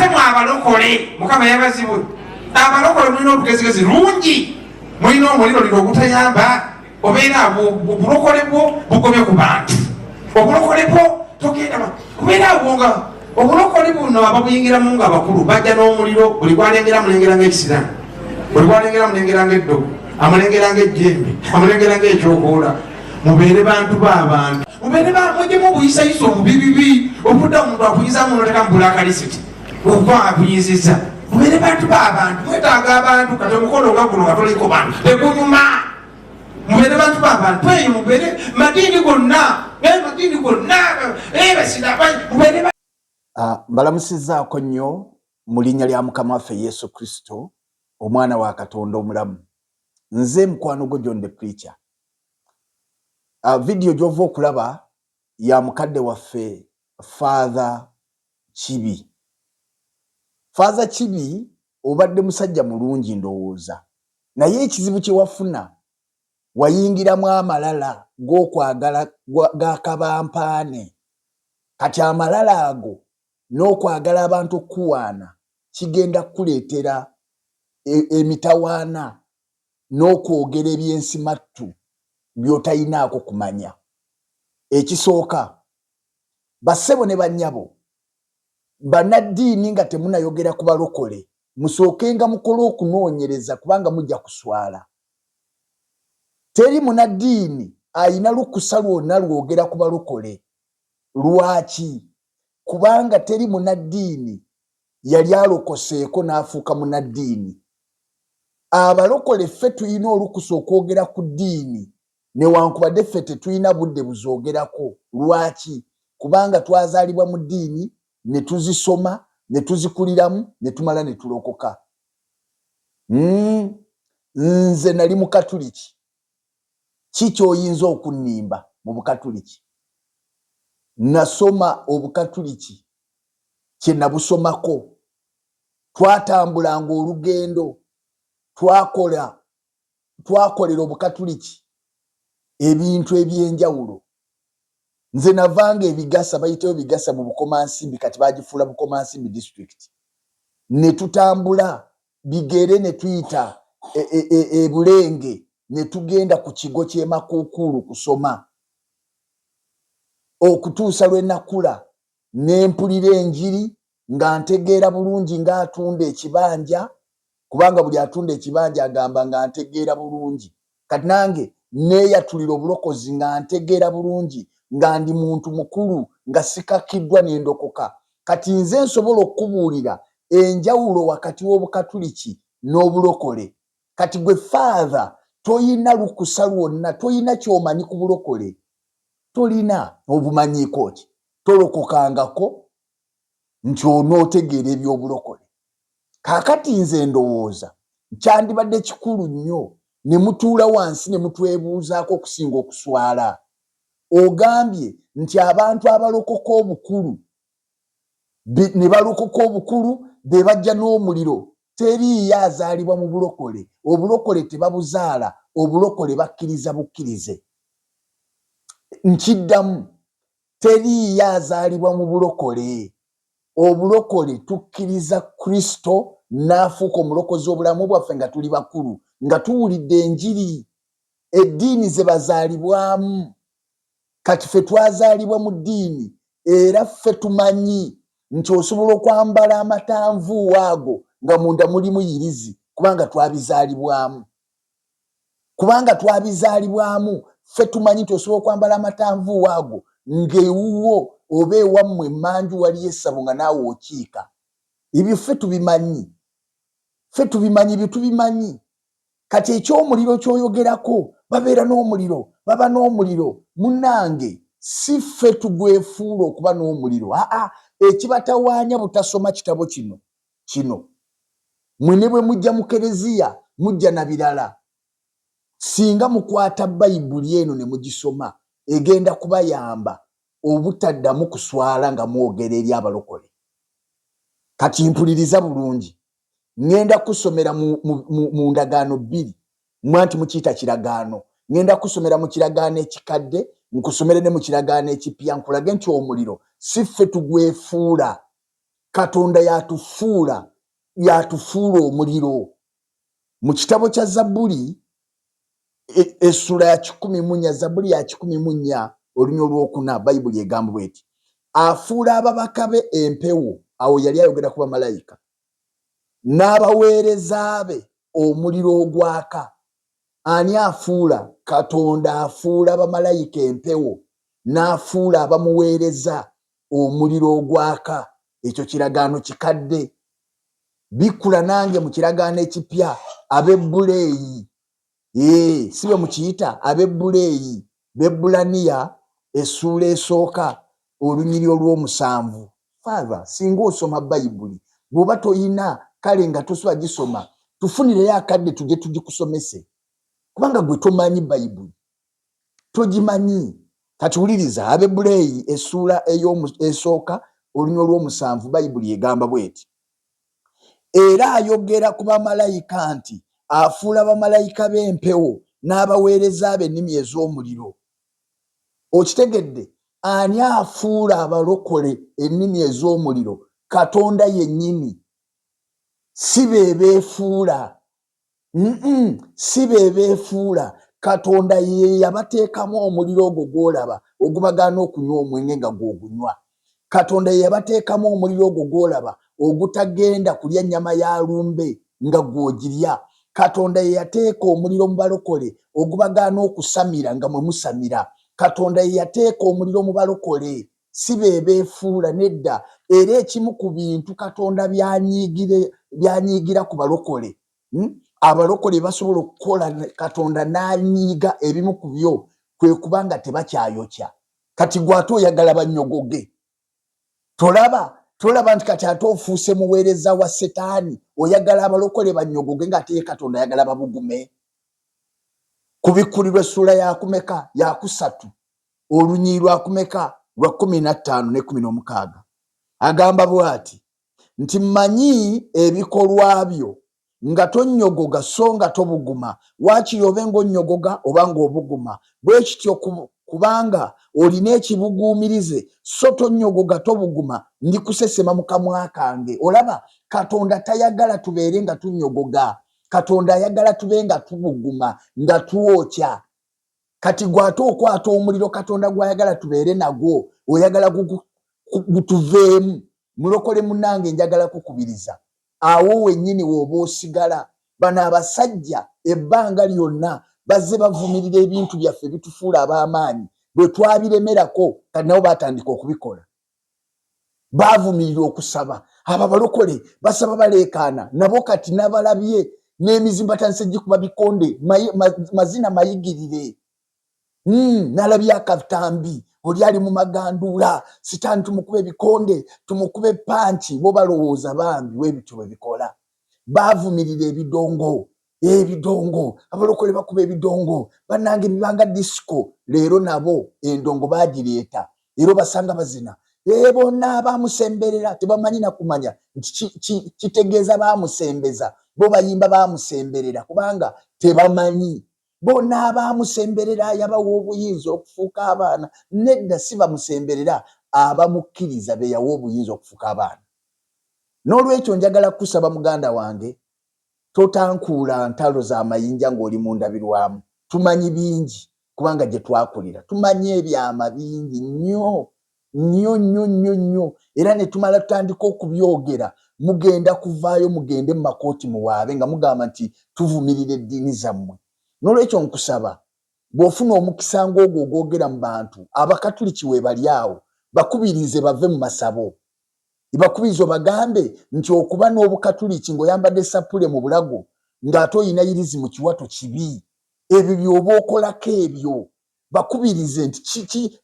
ate mwabalokole mukama yabazibwe abalokole mulina obugezigezi lungi mulina omuliro lino ogutayamba obeera obulokole bwo bugobye ku bantu obulokole bwo togenda kubeera abo nga obulokole buno ababuyingiramu nga abakulu bajja n'omuliro buli gwalengera mulengera ng'ekisiramu buli gwalengera mulengera ng'eddogo amulengera ng'ejjembe amulengera ng'ekyokoola mubeere bantu b'abantu mubeere mujjemu obuyisayisa obubibibi obudda omuntu akuyizamu noteka mu bulakalisiti okuba akuyiziza mubeere bantu b'abantu mwetaaga abantu kati omukolo nga guno nga toliko bantu tekunyuma mubeere bantu b'abantu eyo mubeere madiini gonna basina mubeere mbalamusizaako nnyo mu linnya lya Mukama waffe Yesu Kristo omwana wa Katonda omulamu. Nze mukwano gwo John the Preacher. Video gy'ova okulaba ya mukadde waffe Father Kibi. Father Kibi obadde musajja mulungi ndowooza, naye ekizibu kye wafuna wayingiramu amalala g'okwagala g'akabampaane. Kati amalala ago n'okwagala abantu okuwaana kigenda kuleetera emitawaana n'okwogera ebyensimattu by'otayinaako kumanya. Ekisooka, bassebo ne bannyabo, bannaddiini nga temunayogera ku balokole, musookenga mukole okunoonyereza kubanga mujja kuswala. Teri munnaddiini ayina lukusa lwonna lwogera ku balokole. Lwaki? Kubanga teri munnaddiini yali alokoseeko n'afuuka munnaddiini. Abalokole ffe tuyina olukusa okwogera ku ddiini newankubadde ffe tetuyina budde buzoogerako. Lwaki? Kubanga twazaalibwa mu ddiini ne tuzisoma ne tuzikuliramu ne tumala ne tulokoka. Nze nali mu Katuliki. Ki ky'oyinza okunnimba mu Bukatuliki? Nasoma Obukatuliki kye nabusomako. Twatambulanga olugendo, twakolera Obukatuliki ebintu ebyenjawulo. Nze navanga ebigasa, bayiteyo bigasa mu Bukomansimbi, kati bagifuula Bukomansimbi district. Ne tutambula bigere ne tuyita Bulenge ne tugenda ku kigo ky'e Makuukulu kusoma. Okutuusa lwe nakula ne mpulira enjiri nga ntegeera bulungi ng'atunda ekibanja, kubanga buli atunda ekibanja agamba nga ntegeera bulungi. Kati nange neeyatulira obulokozi nga ntegeera bulungi nga ndi muntu mukulu nga sikakiddwa n'endokoka. Kati nze nsobola okubuulira enjawulo wakati w'Obukatuliki n'obulokole. Kati gwe Father toyina lukusa lwonna, toyina ky'omanyi ku bulokole. Tolina obumanyiiko ki? Tolokokangako nti onootegeera eby'obulokole. Kaakati nze ndowooza kyandibadde kikulu nnyo ne mutuula wansi ne mutwebuuzaako okusinga okuswala. Ogambye nti abantu abalokoka obukulu ne balokoka obukulu be bajja n'omuliro. Teriiyo azaalibwa mu bulokole. Obulokole tebabuzaala, obulokole bakkiriza bukkirize. Nkiddamu, teriiyo azaalibwa mu bulokole. Obulokole tukkiriza Kristo n'afuuka omulokozi obulamu bwaffe nga tuli bakulu, nga tuwulidde enjiri, eddiini ze bazaalibwamu. Kati ffe twazaalibwa mu ddiini era ffe tumanyi nti osobola okwambala amatanvuuwa ago nga munda mulimu yirizi kubanga twabizaalibwamu. Kubanga twabizaalibwamu ffe tumanyi nti osobola okwambala amatanvuuwa ago ng'ewuwo oba ewammwe emmanju waliyo essabo nga naawe okiika. Ebyo ffe tubimanyi. Ffe tubimanyi bye tubimanyi. Kati eky'omuliro ky'oyogerako, babeera n'omuliro, baba n'omuliro. Munnange, si ffe tugwefuula okuba n'omuliro. Ekibatawaanya butasoma kitabo kino. Mwe ne bwe mujja mu Kereziya mujja na birala. Singa mukwata Bayibuli eno ne mugisoma, egenda kubayamba obutaddamu kuswala nga mwogera eri abalokole. Kati mpuliriza bulungi. Ngenda kusomera mu ndagaano 2, mwanti mukiyita kiragaano. Ngenda kusomera mu kiragaano ekikadde, nkusomere ne mu kiragaano ekipya, nkulage nti omuliro si ffe tugwefuula. Katonda yatufuula omuliro. Mu kitabo kya Zabbuli essula ya 14, Zabbuli ya 14 olunya olwokuna, Bayibuli egamba bweti, afuula ababaka be empewo. Awo yali ayogera ku bamalayika. N'abaweereza be omuliro ogwaka. Ani afuula? Katonda afuula bamalayika empewo, n'afuula abamuweereza omuliro ogwaka. Ekyo kiragaano kikadde. Bikula nange mu kiragaano ekipya ab'Ebbuleeyi. Si bwe mukiyita ab'Ebbuleeyi, Bebbulaniya essula esooka olunyiri olw'omusanvu. Father, singa osoma Bayibuli, bw'oba toyina kale nga tosobola gisoma, tufunireyo akadde tujje tugikusomese. Kubanga gwe tomanyi Bayibuli, togimanyi. Kati wuliriza, ab'Ebbuleeyi essula esooka olunyiri olw'omusanvu, Bayibuli egamba bweti. Era ayogera ku bamalayika nti afuula bamalayika b'empewo n'abaweereza be ennimi ez'omuliro. Okitegedde? Ani afuula abalokole ennimi ez'omuliro? Katonda yennyini. Si be beefuula. Si be beefuula. Katonda ye yabateekamu omuliro ogwo gw'olaba ogubagaana okunywa omwenge nga gw'ogunywa. Katonda ye yabateekamu omuliro ogwo gw'olaba ogutagenda kulya nnyama ya lumbe nga gw'ogirya. Katonda ye yateeka omuliro mu balokole ogubagaana okusamira nga mwe musamira. Katonda ye yateeka omuliro mu balokole. Si be beefuula, nedda. Era ekimu ku bintu Katonda byanyiigira ku balokole, abalokole basobola okukola Katonda n'anyiiga ebimu ku byo, kwe kubanga tebakyayokya. Kati gw'ate oyagala bannyogoge. Tolaba nti kati ate ofuuse muweereza wa Setaani, oyagala abalokole bannyogoge ng'ate ye Katonda ayagala babugume. Kubikkulirwa essula yakumeka? Yakusatu olunyiri lwakumeka? Lwa 15 ne 16. Agamba bw'ati nti mmanyi ebikolwa byo nga tonnyogoga so nga tobuguma. Waakiri obe ng'onnyogoga oba ng'obuguma. Bwe kityo kubanga olina ekibuguumirize so tonnyogoga tobuguma, ndikusesema mu kamwa kange. Olaba, Katonda tayagala tubeere nga tunnyogoga. Katonda ayagala tube nga tubuguma, nga tuwokya. Kati gw'ate okwata omuliro Katonda gw'ayagala tubeere nagwo, oyagala gutuveemu. Mulokole munnange, njagala kukubiriza. Awo wennyini w'oba osigala. Bano abasajja ebbanga lyonna bazze bavumirira ebintu byaffe bitufuula ab'amaanyi. Bwe twabiremerako kati nabo baatandika okubikola. Baavumirira okusaba. Abo abalokole basaba baleekaana. Nabo kati nabalabye n'emizimba batandise gikuba bikonde, mazina mayigirire. Nalabye akatambi oli ali mu maganduula, sitaani tumukuba ebikonde, tumukuba panchi. Bo balowooza bambi webityo bwe bikola. Baavumirira ebidongo. Abalokole bakuba ebidongo. Bannange bibanga disco. Leero nabo endongo baagireeta. Era basanga bazina. Bonna abaamusemberera tebamanyi na kumanya kitegeeza baamusembeza. Bo bayimba baamusemberera kubanga tebamanyi. Bonna abaamusemberera yabawa obuyinza okufuuka abaana. Nedda, si bamusemberera, abamukkiriza be yawa obuyinza okufuuka abaana. N'olwekyo njagala kusaba muganda wange, totankuula ntalo z'amayinja ng'oli mu ndabirwamu. Tumanyi bingi kubanga gye twakulira. Tumanyi ebyama bingi nnyo. Era ne tumala tutandika okubyogera, mugenda kuvaayo mugende mu makooti muwaabe nga mugamba nti tuvumirira eddiini zammwe. N'olwekyo nkusaba, bw'ofuna omukisa ng'ogwo ogwogera mu bantu, abakatuliki we bali awo, bakubirize bave mu masabo. Bakubirize obagambe nti okuba n'obukatuliki ng'oyambadde sapule mu bulago ng'ate oyina yirizi mu kiwato kibi. Ebyo by'oba okolako ebyo. Bakubirize nti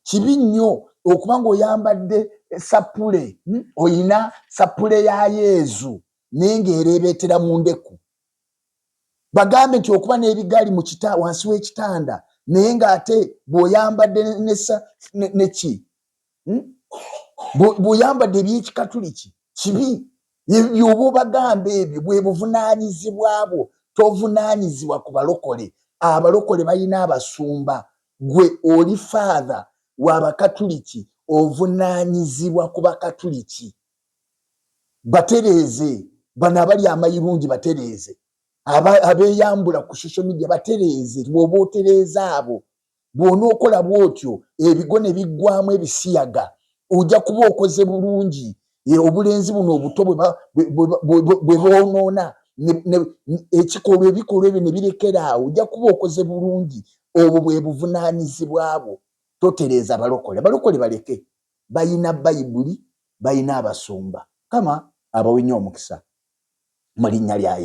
kibi nnyo okuba ng'oyambadde sapule, oyina sapule ya Yezu naye ng'ereebeetera mu ndeku. Bagambe nti okuba n'ebigaali wansi w'ekitanda naye ng'ate bw'oyambadde neki bw'oyambadde eby'ekikatuliki kibi. By'oba obagambe ebyo bwe buvunaanyizibwa bwo. Tovunaanyizibwa ku balokole. Abalokole balina abasumba. Gwe oli father w'abakatuliki, ovunaanyizibwa ku bakatuliki. batereze, bano abali amayirungi batereze, abeyambula ku social media batereze. Bw'oba otereza abo, bw'onookola bw'otyo ebigo ne biggwamu ebisiyaga, ojja kuba okoze bulungi. Obulenzi buno obuto bwe boonoona ekikolwa ebikolwa ebyo ne birekera awo, ojja kuba okoze bulungi. Obwo bwe buvunaanyizibwa bwo. Totereza abalokole. Abalokole baleke, bayina Bayibuli, bayina abasumba. Kama abawenye omukisa mu linnya lya